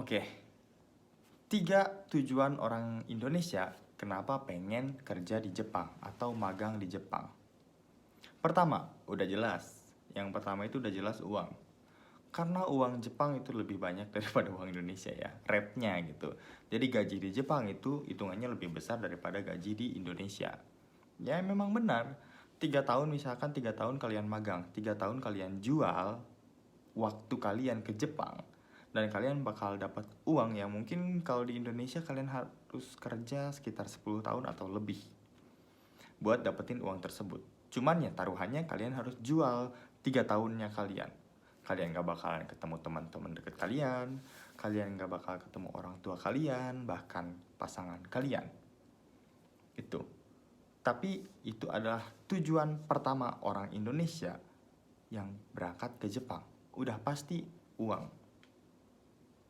Oke, 3 tujuan orang Indonesia kenapa pengen kerja di Jepang atau magang di Jepang. Pertama, udah jelas. Yang pertama itu udah jelas uang. Karena uang Jepang itu lebih banyak daripada uang Indonesia ya, rate-nya gitu. Jadi gaji di Jepang itu hitungannya lebih besar daripada gaji di Indonesia. Ya memang benar, 3 tahun misalkan 3 tahun kalian magang, 3 tahun kalian jual waktu kalian ke Jepang, dan kalian bakal dapat uang yang mungkin kalau di Indonesia kalian harus kerja sekitar 10 tahun atau lebih buat dapetin uang tersebut. Cuman ya taruhannya kalian harus jual 3 tahunnya kalian. Kalian gak bakalan ketemu teman-teman deket kalian gak bakal ketemu orang tua kalian, bahkan pasangan kalian. Itu. Tapi itu adalah tujuan pertama orang Indonesia yang berangkat ke Jepang. Udah pasti uang.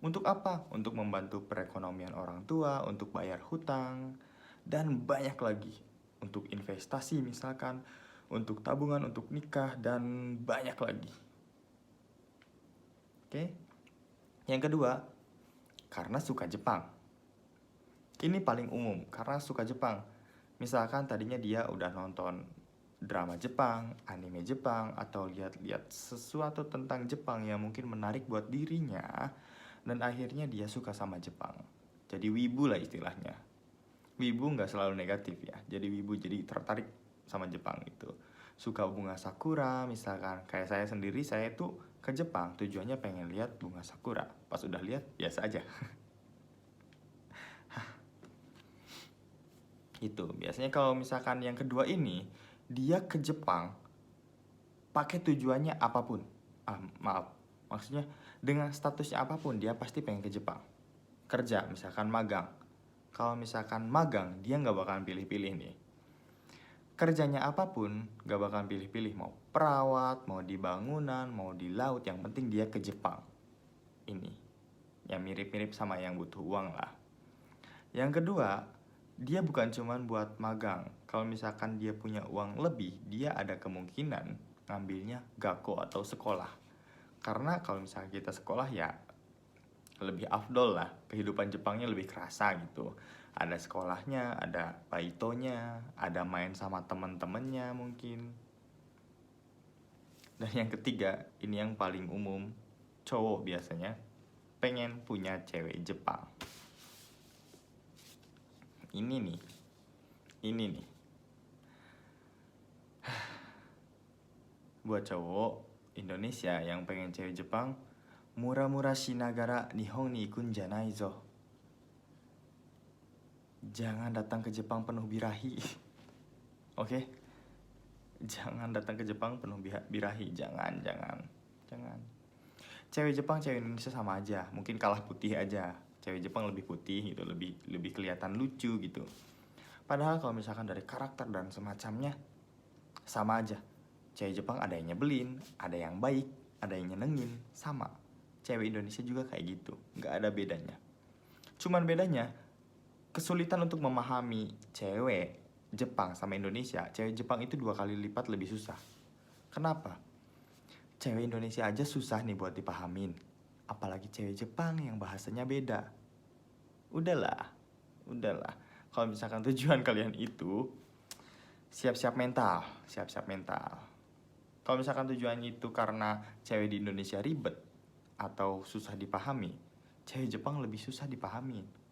Untuk apa? Untuk membantu perekonomian orang tua, untuk bayar hutang, dan banyak lagi. Untuk investasi misalkan, untuk tabungan, untuk nikah, dan banyak lagi. Oke? Yang kedua, karena suka Jepang. Ini paling umum, karena suka Jepang. Misalkan tadinya dia udah nonton drama Jepang, anime Jepang, atau lihat-lihat sesuatu tentang Jepang yang mungkin menarik buat dirinya, dan akhirnya dia suka sama Jepang. Jadi wibu lah istilahnya. Wibu nggak selalu negatif ya. Jadi wibu jadi tertarik sama Jepang itu. Suka bunga sakura misalkan. Kayak saya sendiri, saya tuh ke Jepang tujuannya pengen lihat bunga sakura. Pas udah lihat biasa aja. Itu biasanya kalau misalkan yang kedua ini, dia ke Jepang pakai tujuannya apapun. Maaf, maksudnya dengan statusnya apapun dia pasti pengen ke Jepang. Kerja misalkan magang. Kalau misalkan magang dia nggak bakalan pilih-pilih nih. Kerjanya apapun gak bakalan pilih-pilih, mau perawat, mau di bangunan, mau di laut, yang penting dia ke Jepang. Ini yang mirip-mirip sama yang butuh uang lah. Yang kedua, dia bukan cuman buat magang. Kalau misalkan dia punya uang lebih, dia ada kemungkinan ngambilnya gako atau sekolah. Karena kalau misalkan kita sekolah ya lebih afdol lah, kehidupan Jepangnya lebih kerasa gitu. Ada sekolahnya, ada baitonya, ada main sama temen-temennya mungkin. Dan yang ketiga, ini yang paling umum, cowok biasanya pengen punya cewek Jepang. Ini nih, buat cowok Indonesia yang pengen cewek Jepang, murah-murah shinagara Nihon ni ikun janai zo. Jangan datang ke Jepang penuh birahi. Oke? Jangan datang ke Jepang penuh birahi. Jangan. Cewek Jepang, cewek Indonesia sama aja. Mungkin kalah putih aja. Cewek Jepang lebih putih gitu, lebih kelihatan lucu gitu. Padahal kalau misalkan dari karakter dan semacamnya sama aja. Cewek Jepang ada yang nyebelin, ada yang baik, ada yang nyenengin, sama. Cewek Indonesia juga kayak gitu, nggak ada bedanya. Cuman bedanya kesulitan untuk memahami cewek Jepang sama Indonesia. Cewek Jepang itu 2 kali lipat lebih susah. Kenapa? Cewek Indonesia aja susah nih buat dipahamin, apalagi cewek Jepang yang bahasanya beda. Udahlah. Kalau misalkan tujuan kalian itu, siap-siap mental. Kalau misalkan tujuan itu karena cewek di Indonesia ribet atau susah dipahami, cewek Jepang lebih susah dipahami.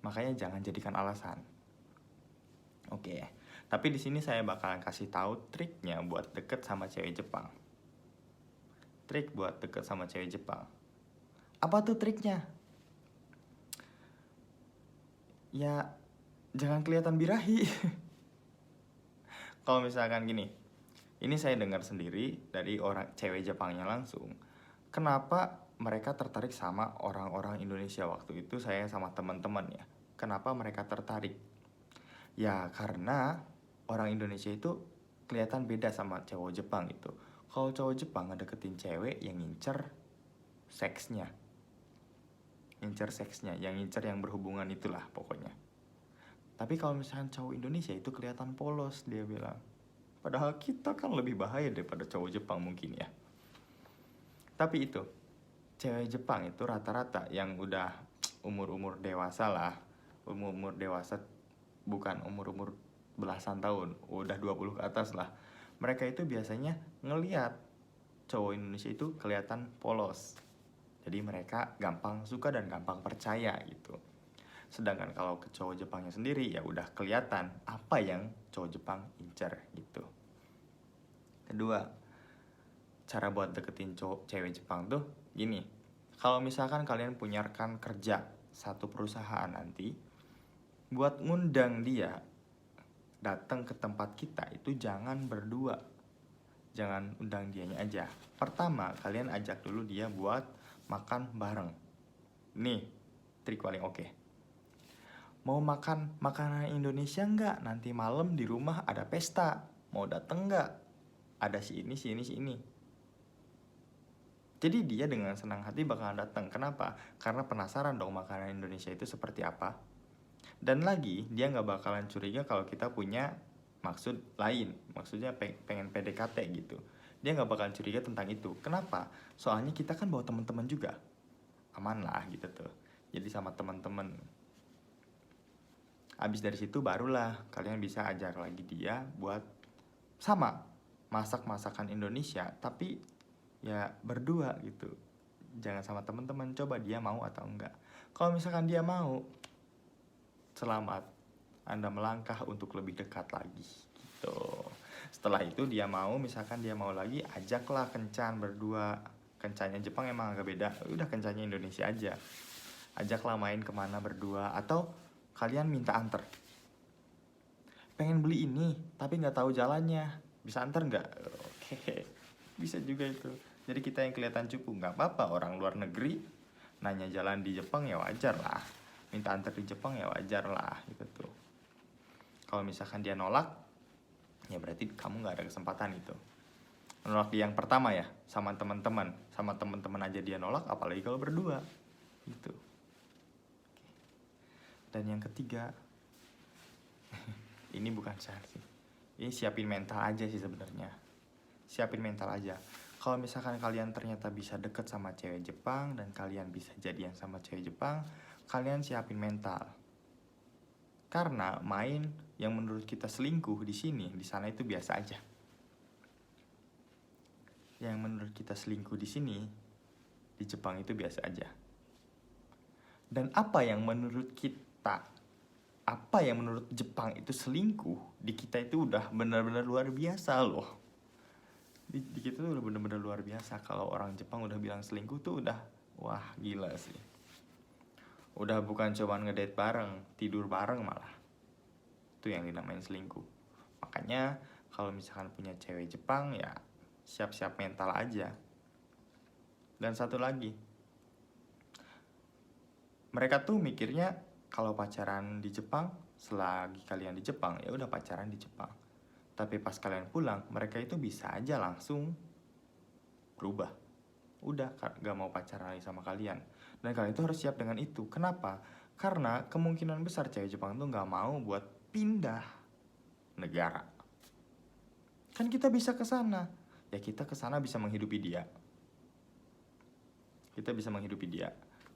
Makanya jangan jadikan alasan. Oke, tapi di sini saya bakalan kasih tahu triknya buat deket sama cewek Jepang. Trik buat deket sama cewek Jepang. Apa tuh triknya? Ya, jangan kelihatan birahi. Kalau misalkan gini, ini saya dengar sendiri dari orang cewek Jepangnya langsung. Kenapa mereka tertarik sama orang-orang Indonesia waktu itu saya sama teman-teman ya. Kenapa mereka tertarik? Ya karena orang Indonesia itu kelihatan beda sama cowok Jepang itu. Kalau cowok Jepang ngedeketin cewek yang ngincer seksnya. Yang ngincer yang berhubungan itulah pokoknya. Tapi kalau misalnya cowok Indonesia itu kelihatan polos, dia bilang. Padahal kita kan lebih bahaya daripada cowok Jepang mungkin ya. Tapi itu, cewek Jepang itu rata-rata yang udah umur-umur dewasa lah, umur-umur dewasa, bukan umur-umur belasan tahun, udah 20 ke atas lah. Mereka itu biasanya ngelihat cowok Indonesia itu kelihatan polos. Jadi mereka gampang suka dan gampang percaya gitu. Sedangkan kalau ke cowok Jepangnya sendiri ya udah kelihatan apa yang cowok Jepang incer gitu. Kedua, cara buat deketin cewek Jepang tuh gini. Kalau misalkan kalian punya rekan kerja satu perusahaan nanti, buat ngundang dia datang ke tempat kita itu jangan berdua. Jangan undang dianya aja. Pertama, kalian ajak dulu dia buat makan bareng. Nih, trik paling oke. Mau makan makanan Indonesia nggak? Nanti malam di rumah ada pesta. Mau dateng nggak? Ada si ini, si ini, si ini. Jadi dia dengan senang hati bakalan datang. Kenapa? Karena penasaran dong makanan Indonesia itu seperti apa. Dan lagi, dia nggak bakalan curiga kalau kita punya maksud lain. Maksudnya pengen PDKT gitu. Dia nggak bakalan curiga tentang itu. Kenapa? Soalnya kita kan bawa teman-teman juga. Aman lah gitu tuh. Jadi sama teman-teman. Abis dari situ barulah kalian bisa ajak lagi dia buat sama masak masakan Indonesia, tapi ya berdua gitu. Jangan sama teman-teman, coba dia mau atau enggak. Kalau misalkan dia mau, selamat, Anda melangkah untuk lebih dekat lagi gitu. Setelah itu dia mau, misalkan dia mau lagi, ajaklah kencan berdua. Kencannya Jepang emang agak beda, udah kencannya Indonesia aja. Ajaklah main kemana berdua, atau kalian minta anter. Pengen beli ini tapi nggak tahu jalannya, bisa anter nggak? Oke, bisa juga itu. Jadi kita yang kelihatan cupu, nggak apa-apa. Orang luar negeri nanya jalan di Jepang ya wajar lah, minta anter di Jepang ya wajar lah gitu tuh. Kalau misalkan dia nolak, ya berarti kamu nggak ada kesempatan itu. Nolak di yang pertama ya, sama teman-teman aja dia nolak, apalagi kalau berdua gitu. Dan yang ketiga, ini bukan syarat sih, ini siapin mental aja sih sebenarnya. Siapin mental aja. Kalau misalkan kalian ternyata bisa deket sama cewek Jepang dan kalian bisa jadian sama cewek Jepang, kalian siapin mental. Karena main yang menurut kita selingkuh di sini, di sana itu biasa aja. Yang menurut kita selingkuh di sini, di Jepang itu biasa aja. Dan apa yang menurut Jepang itu selingkuh, di kita itu udah benar-benar luar biasa loh. Di kita tuh udah benar-benar luar biasa. Kalau orang Jepang udah bilang selingkuh tuh udah, wah gila sih. Udah bukan cuman ngedate bareng, tidur bareng malah. Itu yang dinamain selingkuh. Makanya kalau misalkan punya cewek Jepang ya siap-siap mental aja. Dan satu lagi, mereka tuh mikirnya kalau pacaran di Jepang, selagi kalian di Jepang ya udah pacaran di Jepang. Tapi pas kalian pulang, mereka itu bisa aja langsung berubah. Udah gak mau pacaran lagi sama kalian. Dan kalian itu harus siap dengan itu. Kenapa? Karena kemungkinan besar cewek Jepang tuh gak mau buat pindah negara. Kan kita bisa ke sana. Ya kita ke sana bisa menghidupi dia. Kita bisa menghidupi dia.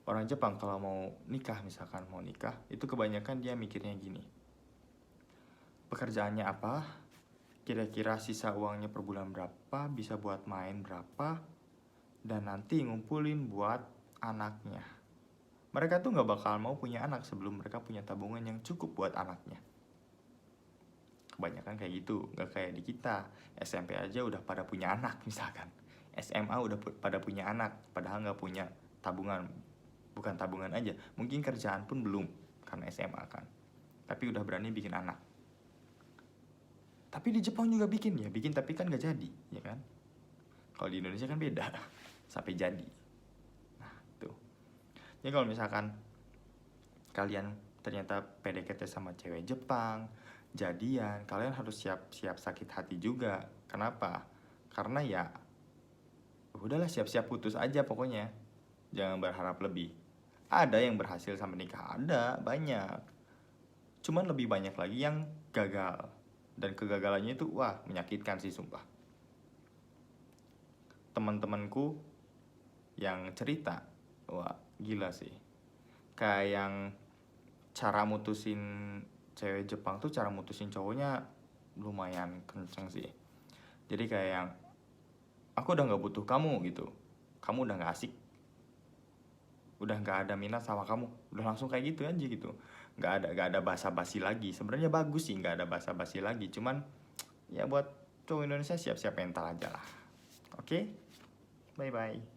Orang Jepang kalau mau nikah, misalkan mau nikah, itu kebanyakan dia mikirnya gini. Pekerjaannya apa? Kira-kira sisa uangnya per bulan berapa, bisa buat main berapa, dan nanti ngumpulin buat anaknya. Mereka tuh gak bakal mau punya anak sebelum mereka punya tabungan yang cukup buat anaknya. Kebanyakan kayak gitu, gak kayak di kita. SMP aja udah pada punya anak misalkan. SMA udah pada punya anak, padahal gak punya tabungan. Bukan tabungan aja, mungkin kerjaan pun belum, karena SMA kan. Tapi udah berani bikin anak. Tapi di Jepang juga bikin tapi kan gak jadi, ya kan? Kalau di Indonesia kan beda, sampai jadi. Nah, tuh. Jadi kalau misalkan kalian ternyata PDKT sama cewek Jepang, jadian, kalian harus siap-siap sakit hati juga. Kenapa? Karena ya udahlah, siap-siap putus aja pokoknya. Jangan berharap lebih. Ada yang berhasil sampai nikah, ada, banyak. Cuman lebih banyak lagi yang gagal. Dan kegagalannya itu wah menyakitkan sih sumpah. Teman-temanku yang cerita, wah gila sih. Kayak yang cara mutusin cewek Jepang tuh, cara mutusin cowoknya lumayan kenceng sih. Jadi kayak yang, aku udah nggak butuh kamu gitu, kamu udah nggak asik, udah nggak ada minat sama kamu, udah langsung kayak gitu aja gitu. Nggak ada basa-basi lagi. Sebenarnya bagus sih nggak ada basa-basi lagi, cuman ya buat cowok Indonesia siap-siap mental aja lah. Oke, bye bye.